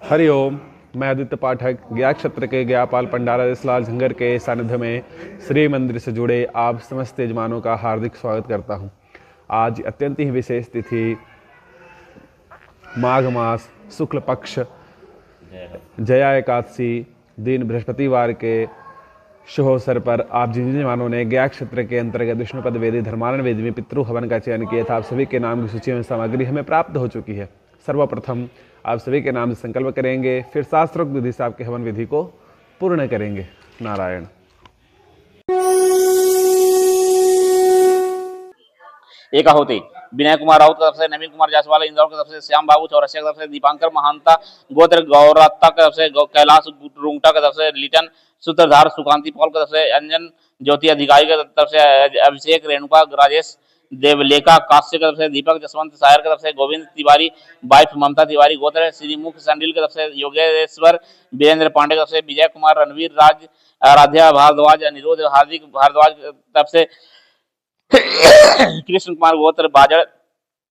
हरि ओम। मैं आदित्य पाठक गया क्षेत्र के गयापाल पंडारा जसलाल झंगर के सानिध्य में श्री मंदिर से जुड़े आप समस्त यजमानों का हार्दिक स्वागत करता हूं। आज अत्यंत ही विशेष तिथि माघ मास शुक्ल पक्ष जया एकादशी दिन बृहस्पतिवार के शुभ अवसर पर आप जिन जवानों ने गया क्षेत्र के अंतर्गत विष्णुपद वेदी धर्मारण वेदी में पितृ हवन का चयन किया था, आप सभी के नाम की सूची में सामग्री हमें प्राप्त हो चुकी है। सर्वप्रथम आप सभी के नाम से संकल्प करेंगे, फिर शास्त्रोक्त विधि से आपके हवन विधि को पूर्ण करेंगे। नारायण। एक आहुति विनय कुमार राउत की तरफ से, नवीन कुमार जायसवाल इंदौर की तरफ से, श्याम बाबू चौरसिया की तरफ से, दीपांकर महांता गोत्र गौरत्ता की तरफ से, कैलाश रुंगटा की तरफ से, लिटन सूत्रधार सुकांति पॉल की तरफ से, अंजन ज्योति अधिकारी की तरफ से, अभिषेक रेणुका राजेश देवलेखा काश्य की तरफ से, दीपक जसवंत सायर की तरफ से, गोविंद तिवारी वाइफ ममता तिवारी गोत्र श्रीमुख संडिल की तरफ से, योगेश्वर वीरेंद्र पांडे की तरफ से, विजय कुमार रणवीर राज आराध्या भारद्वाज अनिरुद्ध हार्दिक भारद्वाज की तरफ से, कृष्ण कुमार गोत्र बाजड़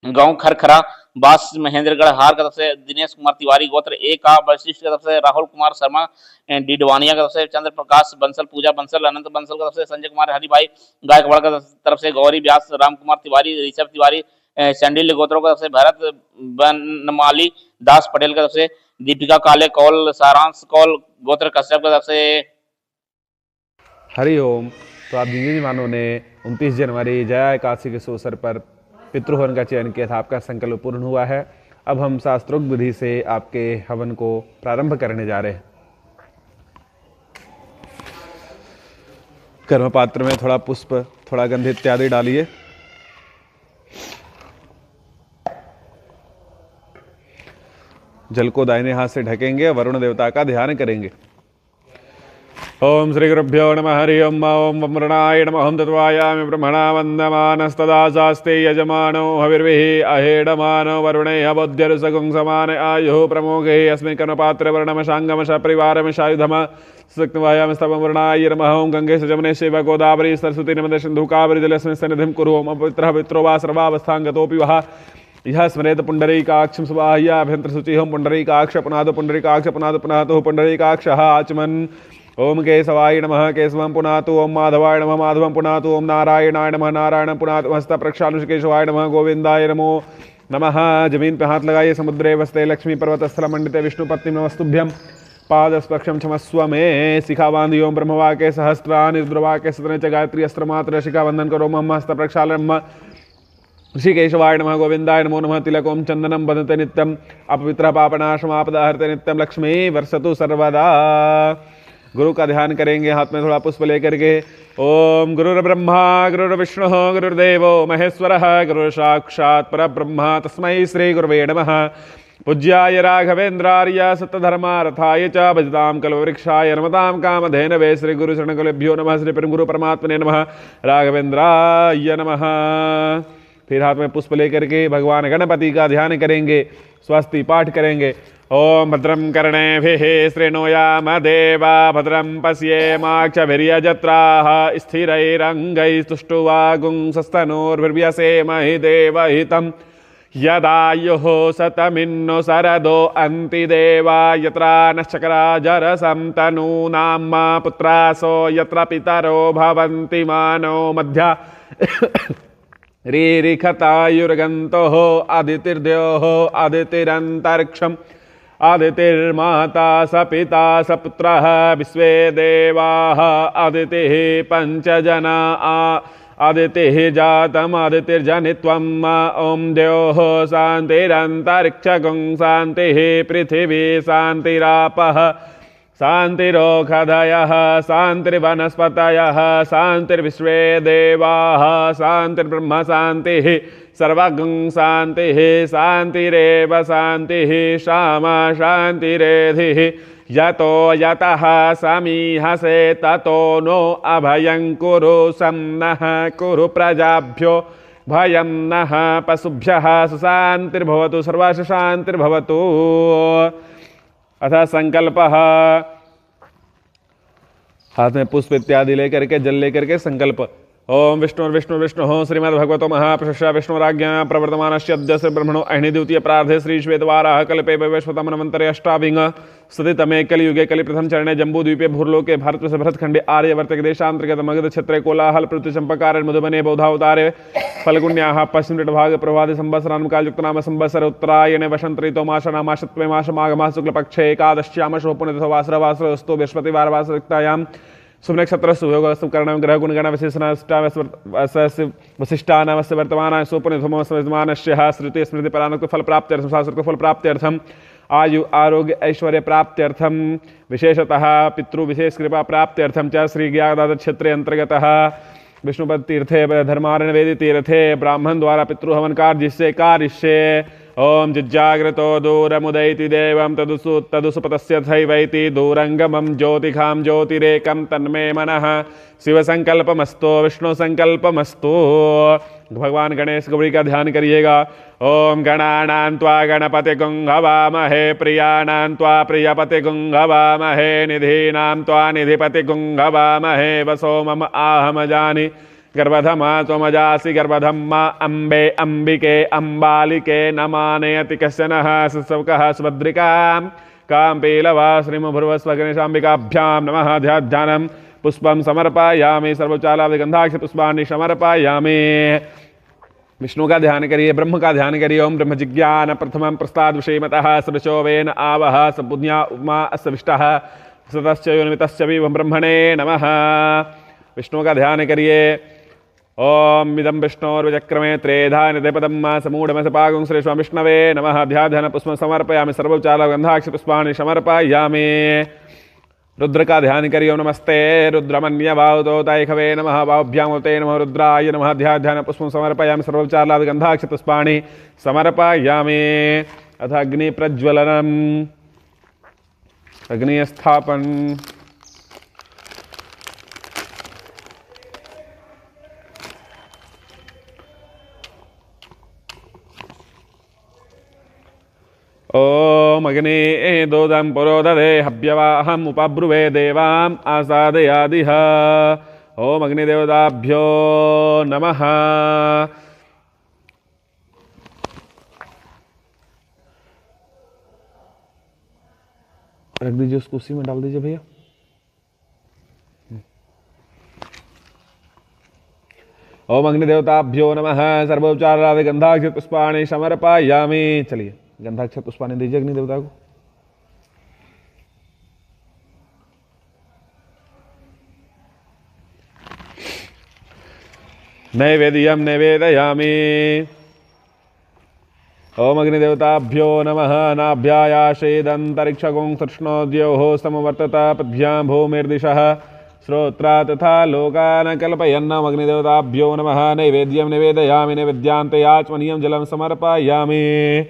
गांव खरखरा बास महेंद्रगढ़ हार की तरफ से, दिनेश कुमार तिवारी गोत्र ए का वशिष्ठ की तरफ से, राहुल कुमार शर्मा डिडवानिया की तरफ से, चंद्र प्रकाश बंसल पूजा बंसल अनंत बंसल की तरफ से, संजय कुमार हरिभाई गायकवाड़ की तरफ से, गौरी व्यास राम कुमार तिवारी ऋषभ तिवारी चंडिल गोत्रों की तरफ से, भरत बनमाली दास पटेल की तरफ से, दीपिका काले कौल सारांश कौल गोत्र कश्यप की तरफ से। हरि ओम। तो आप जिन जवानों ने 29 जनवरी जया एकादशी के अवसर पर पितृहवन का चयन किया था, आपका संकल्प पूर्ण हुआ है। अब हम शास्त्रोक्त विधि से आपके हवन को प्रारंभ करने जा रहे हैं। कर्म पात्र में थोड़ा पुष्प, थोड़ा गंध इत्यादि डालिए। जल को दाहिने हाथ से ढकेंगे, वरुण देवता का ध्यान करेंगे। ओम श्री गुरुभ्यो नमः। हरि ओम। ओम वरुणाय नमः। ओम तत्वायामि ब्रह्मणा वन्दमानस्तदा शास्ते यजमानो हविर्भिः अहेडमानो वरुणैः बोध्यरुसगुं समान आयुः प्रमोघे अस्मिन् कर्मपात्रे वर्णमशाङ्गम सपरिवारम सायुधम सुक्तवायाम स्तवं वरुणाय नमः। ओम गंगे सजमने शिव गोदावरी सरस्वती नर्मदे सिन्धु कावेरी जलेऽस्मिन् सन्निधिं कुरु। ओम अपवित्रः पवित्रो वा सर्वावस्थाङ्गतोऽपि वः यह स्मरेत पुण्डरीकाक्षं सुबाह्याभ्यन्तर शुचिः। ओम पुण्डरीकाक्ष पुनादो पुण्डरीकाक्ष पुनादो पुनातु पुण्डरीकाक्षः आचमन्। ओम केशवाय नमः केशवं पुनातु। ओम माधवाय नमः माधवं पुनातु। ओम नारायणाय नमः नारायणं पुनातु। हस्त प्रक्षालुष केशवाय नमः गोविंदाय नमो नमः। जमीन पे हाथ लगाइए। समुद्रे वस्ते लक्ष्मी पर्वत स्थल मंडिते विष्णु पत्नी नमस्तुभ्यं। पाद स्पर्शम क्षमस्व में। शिखा बांधी ओम ब्रह्मवा के सहस्त्रानि रुद्रवा के सतने च गायत्री अस्त्र मात्र शिखा वंदन करो। मम हस्त प्रक्षालन श्री केशवाय नमः गोविंदाय नमो नमः। तिलक ओम चंदनम बंधते नित्यम अपवित्र पापनाशमापदाहरते नित्यम। लक्ष्मी वर्षतु सर्वदा। गुरु का ध्यान करेंगे, हाथ में थोड़ा पुष्प लेकर के। ओम गुरुर्ब्रह्मा गुरुर्विष्णु गुरुर्देवो महेश्वरः गुरुः साक्षात् परब्रह्म तस्मै श्री गुरुवे नमः। पूज्याय राघवेन्द्रार्य सत्यधर्मारथाय च भजतां कल्पवृक्षाय नमतां कामधेनवे श्री गुरु शरणकुलेभ्यो नमः। श्री परम गुरु परमात्मने नमः। राघवेन्द्राय नमः। फिर हाथ में पुष्प लेकर के भगवान गणपति का ध्यान करेंगे, स्वस्ति पाठ करेंगे। ओम भद्रं कर्णेभिः शृणुयाम देवा भद्रं पश्येमाक्षभिर्यजत्राः स्थिरैरङ्गैस्तुष्टुवागुंसस्तनूर्भिर्व्यसेमहि देवहितं यदायुः शतमिन्नो शरदो अन्ति देवा यत्र नश्चक्रा जरसं तनूनां मा पुत्रासो यत्र पितरो भवन्ति मानो मध्या रीरिखतायुर्गन्तोः आदितिर्द्योः आदितिरन्तरिक्षम् आदितिर्माता स पिता स पुत्रः विश्वे देवाः आदितिः पञ्चजना आदितिः जातम् आदितिर्जनित्वम्। ॐ द्योः शान्तिरन्तरिक्षगुं शान्तिः पृथिवी शान्तिरापः शान्तिरोषधयः शान्तिर्वनस्पतयः शान्तिर्विश्वे देवाः शान्तिर्ब्रह्म शान्तिः सर्वगं शान्तिः शान्तिरेव शान्तिः क्षमा शान्तिरेधिः। यतो यतः समीहसे ततो नो अभयं कुरु सम्नः कुरु प्रजाभ्यो भयं नः पशुभ्यः सुशान्तिर्भवतु सर्वस्य शान्तिर्भवतु। अथ संकल्प। हाथ में पुष्प इत्यादि लेकर के जल लेकर के संकल्प। ओम विष्णुर्विष्णुर्विष्णुः श्रीमद्भगवतो महापुरुषः विष्णुराज्ञा प्रवर्तमानस्य अद्य श्री ब्रह्मणो अहिनिद्वितीय प्रार्थे श्री श्वेतवाराह कल्पे वैवस्वतमन्वन्तरे अष्टाविंग सतितमे कलियुगे कलिप्रथम चरणे जम्बूद्वीपे भूर्लोके भारत भरतखंडे आर्यवर्तक देशांतर्गत मगध क्षेत्रे कोलाहल पृथ्वी चंपकार मधुबने बौधावतारे फल्गुन्याः पश्चिम भाग प्रभाते संवत्सरान् कालयुक्तनाम संवत्सर उत्तरायणे वसंत ऋतौ मासनामाशत्वे मास माघ शुक्लपक्षे एकादश्याम शुभ पुण्यतिथौ वासरवासरस्तु बृहस्पतिवार वासरिक्तायां शुभ नक्षत्र सुयोग सुकर्ण ग्रह गुणगण वशिष्ठानामस्य वर्तमान सुपुण्यधमस्मानस्य श्रुति स्मृति परानुक्त फल प्राप्त्यर्थम शास्त्र फल प्राप्त्यर्थम आयु आरोग्य ऐश्वर्य प्राप्त्यर्थम विशेषतः पितृ विशेष कृपा प्राप्त्यर्थम च श्री ज्ञानदाता क्षेत्रे अंतर्गतः विष्णुपद तीर्थे धर्मारण वेदी तीर्थे ब्राह्मण द्वारा पितृहवन कार्य कार्यस्य ओम जिज्जाग्रतो दूरमुदयति देवं तदुसुपतस्य थैवैति दूरंगमं ज्योतिखां ज्योतिरेकं तन्मे मनः शिवसंकल्पमस्तु विष्णु संकल्पमस्तु। भगवान गणेश गौरी का ध्यान करिएगा। ओम गणानां त्वा गणपतिगुं हवामहे प्रियाणां त्वा प्रियपतिगुं हवामहे निधीनां त्वा निधिपतिगुं हवामहे वसो मम आहम जानि गर्भधमा त्वमजासि गर्भधम्मा अम्बे अम्बिके अम्बालिके नमानयति कश्चनः सुसवकः सुभद्रिकां कां पीलवा श्रीमभुर्वस्व गणेशाम्बिकाभ्यां नमः ध्यानं पुष्पं समर्पयामि सर्वोच्चालादिगन्धाक्ष पुष्पाणि समर्पयामि। विष्णु का ध्यान करिए, ब्रह्म का ध्यान करिए। ओम ब्रह्म जिज्ञान प्रथमं प्रस्ताद विषयमतः सदशो वेन आवह सबुद्ध्या उमा अस्विष्टः सतश्च योनिमितश्च विवं ब्रह्मणे नमः। विष्णु का ध्यान करिए। ओम इदं विष्णोर्विचक्रमे त्रेधा निधिपदं समूढमसपागुं श्रीष्व विष्णवे नमः ध्यान पुष्पं समर्पयामि सर्वोच्चालगन्धाक्ष पुष्पाणि समर्पयामि। रुद्र का ध्यान करिए। ओम नमस्ते रुद्रमन्यवाहुतो तैखवे नमः बाहुभ्यामुते नमः रुद्राय नमः ध्यान पुष्पं समर्पयामि सर्वोच्चालगन्धाक्ष पुष्पाणि समर्पयामि। अथ अग्नि प्रज्वलनम् अग्नि स्थापन। ओम अग्ने दोदं पुरोदधे हव्यवाहम् उपब्रुवे देवाम् आसादयादिह। ओम अग्निदेवताभ्यो नमः। रख दीजिए उसको, उसी में डाल दीजिए भैया। ओम अग्निदेवताभ्यो नमः सर्वोपचारादि गंधाक्ष पुष्पाणि समर्पयामि। चलिए गंधाक्ष पुष्पाणि दीजिए अग्नि देवता को। नैवेद्यं निवेदयामि। ओम अग्निदेवताभ्यो नमः। नाभ्यायाशेदन्तरिक्षगुं कृष्णोद्योः समवर्तत पद्भ्यां भूमिर्दिशः श्रोत्रा तथा लोकान् कल्पयन्नम अग्निदेवताभ्यो नमः। नैवेद्यं निवेदयामि। नैवेद्यान्ते आचमनीयं जलं समर्पयामि।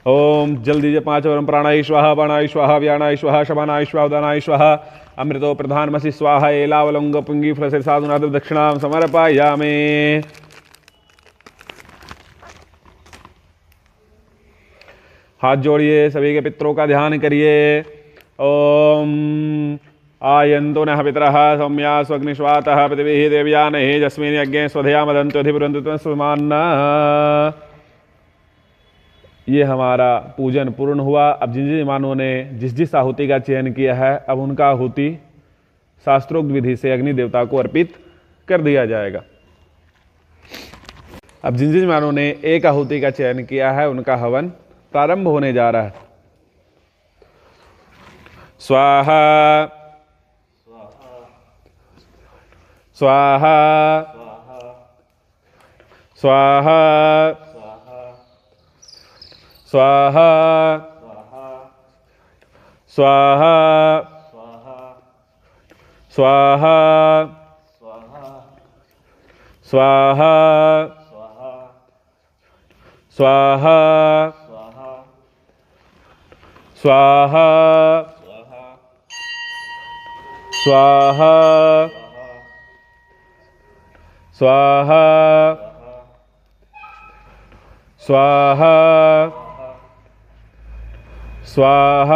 ओम जल दीजिए 5 वरम प्राणाय स्वाहा बाणाय स्वाहा व्याणाय स्वाहा शमानाय स्वाहा उदानाय स्वाहा अमृतो प्रधानमसि स्वाहा एलावलंग पुंगी फल साधुनाथ दक्षिणां समर्पयामि। हाथ जोड़िए, सभी के पितरों का ध्यान करिए। ओम आयन्तु नः पितरः सौम्या स्वग्निश्वातः पृथिवीः देव्या नहि जस्मिन् यज्ञे स्वधया मदन्तु अधिपुरन्तु सुमान्ना। ये हमारा पूजन पूर्ण हुआ। अब जिन जिन मेहमानों ने जिस जिस आहुति का चयन किया है, अब उनका आहुति शास्त्रोक्त विधि से अग्नि देवता को अर्पित कर दिया जाएगा। अब जिन जिन मेहमानों ने एक आहुति का चयन किया है, उनका हवन प्रारंभ होने जा रहा है। स्वाहा स्वाहा स्वाहा स्वाहा स्वाहा स्वाहा स्वाहा स्वाहा स्वाहा स्वाहा स्वाहा स्वाहा स्वाहा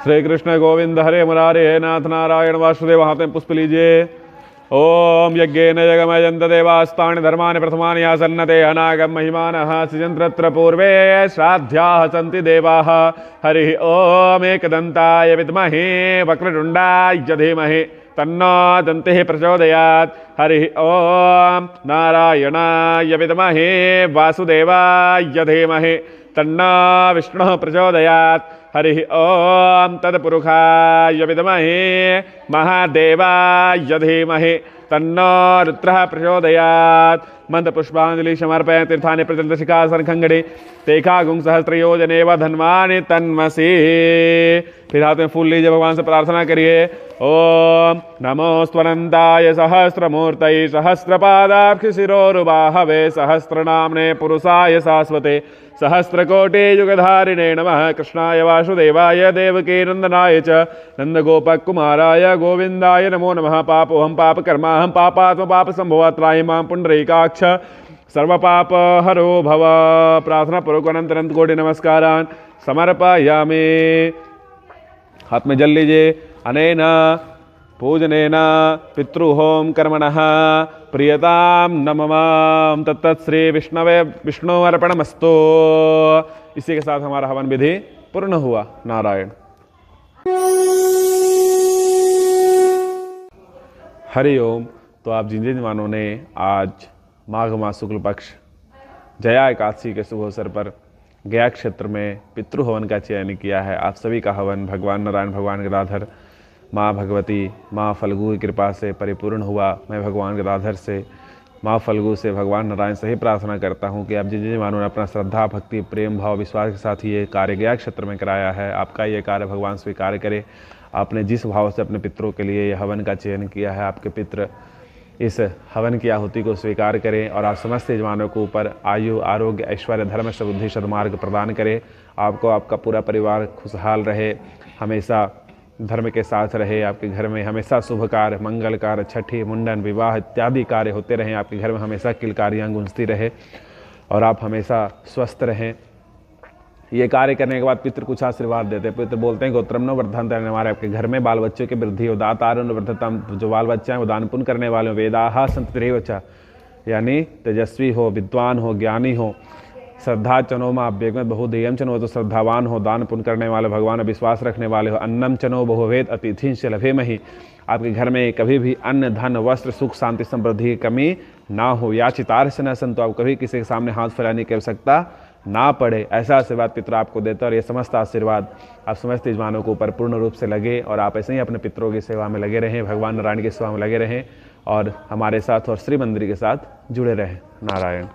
श्री कृष्ण गोविंद हरे मुरारे हे नाथ नारायण वासुदेव। हाथ में पुष्प लीजिए। ओम यज्ञेन जगमयन्त देवास्तानि धर्मानि प्रथमानि आसन्नते अनागम महिमानः सृजन्त्रत्र पूर्वे श्राद्धाः सन्ति देवाः। हरि ओम एकदन्ताय विद्महे वक्रतुण्डाय धीमहि तन्नो दन्तिः प्रचोदयात्। हरि ओम नारायणाय विद्महे वासुदेवाय धीमहि तन्नो विष्णुः प्रचोदयात्। हरि ओम तत्पुरुषाय विद्महे महादेवाय धीमहि तन्नो रुद्रः प्रचोदयात्। मंत्र पुष्पांजलि समर्पय तीर्थानि प्रचलित शिखासन खंगड़े तेखागुं सहस्त्रयोजनेव धन्वानि तन्मसि। फिर हाथ में फूल लीजिए, भगवान से प्रार्थना करिए। ओम नमो स्वनंताय सहस्रमूर्तये सहस्रपादाक्ष शिरोरुबाहवे सहस्रनाम्ने पुरुषाय शाश्वते सहस्रकोटि युगधारिणे नमः। कृष्णाय वासुदेवाय देवकी नंदनाय च नंदगोपकुमाराय गोविंदाय नमो नमः। पापोहम पाप कर्माहम पापात्म पाप संभव त्राहि मां पुंडरीकाक्ष सर्वपाप हरो भव। प्रार्थना पूर्वक अनंत अनंत कोटि नमस्कारान् समर्पयामि। हाथ में जल लीजिए। अनेन पूजनेन पितृहोम कर्मणः प्रियताम नमः। तत्तत् श्री विष्णवे विष्णु अर्पणमस्तु। इसी के साथ हमारा हवन विधि पूर्ण हुआ। नारायण। हरि ओम। तो आप जिन जिन मानों ने आज माघ मास शुक्ल पक्ष जया एकादशी के शुभ अवसर पर गया क्षेत्र में पितृ हवन का चयन किया है, आप सभी का हवन भगवान नारायण, भगवान गदाधर, माँ भगवती, माँ फल्गु की कृपा से परिपूर्ण हुआ। मैं भगवान गदाधर से, माँ फल्गु से, भगवान नारायण से ही प्रार्थना करता हूँ कि आप जिन जिन मानों ने अपना श्रद्धा भक्ति प्रेम भाव विश्वास के साथ ये कार्य गया क्षेत्र में कराया है, आपका ये कार्य भगवान स्वीकार करे। आपने जिस भाव से अपने पितरों के लिए ये हवन का चयन किया है, आपके पितृ इस हवन की आहुति को स्वीकार करें और आप समस्त यजमानों को ऊपर आयु आरोग्य ऐश्वर्य धर्म समृद्धि सद्मार्ग प्रदान करें। आपको आपका पूरा परिवार खुशहाल रहे, हमेशा धर्म के साथ रहे। आपके घर में हमेशा शुभ कार्य, मंगल कार्य, छठी, मुंडन, विवाह इत्यादि कार्य होते रहें। आपके घर में हमेशा किलकारियाँ गूंजती रहे और आप हमेशा स्वस्थ रहें। ये कार्य करने के बाद पितृ कुछ आशीर्वाद देते हैं। पितृ बोलते हैं गोत्रम न वर्धन, हमारे आपके घर में बाल बच्चों की वृद्धि हो। दातार वर्धतम, जो बाल बच्चे हैं वो दान पुण्य करने वाले हो। वेदाहा संतरेवचा, यानी तेजस्वी हो, विद्वान हो, ज्ञानी हो। श्रद्धा चनो माँ अव्यग में बहुधेयम चनो, तो श्रद्धावान हो, दान पुण्य करने वाले, भगवान विश्वास रखने वाले हो। अन्नम चनो बहुवेद अतिथि से लभे मही, आपके घर में कभी भी अन्न धन वस्त्र सुख शांति समृद्धि की कमी ना हो। याचितार से न सन, तो आप कभी किसी के सामने हाथ फैलाने की आवश्यकता ना पड़े। ऐसा आशीर्वाद पितर आपको देता है और ये समस्त आशीर्वाद आप समस्त यजमानों को ऊपर पूर्ण रूप से लगे और आप ऐसे ही अपने पितरों की सेवा में लगे रहें, भगवान नारायण की सेवा में लगे रहें और हमारे साथ और श्री मंदिर के साथ जुड़े रहें। नारायण।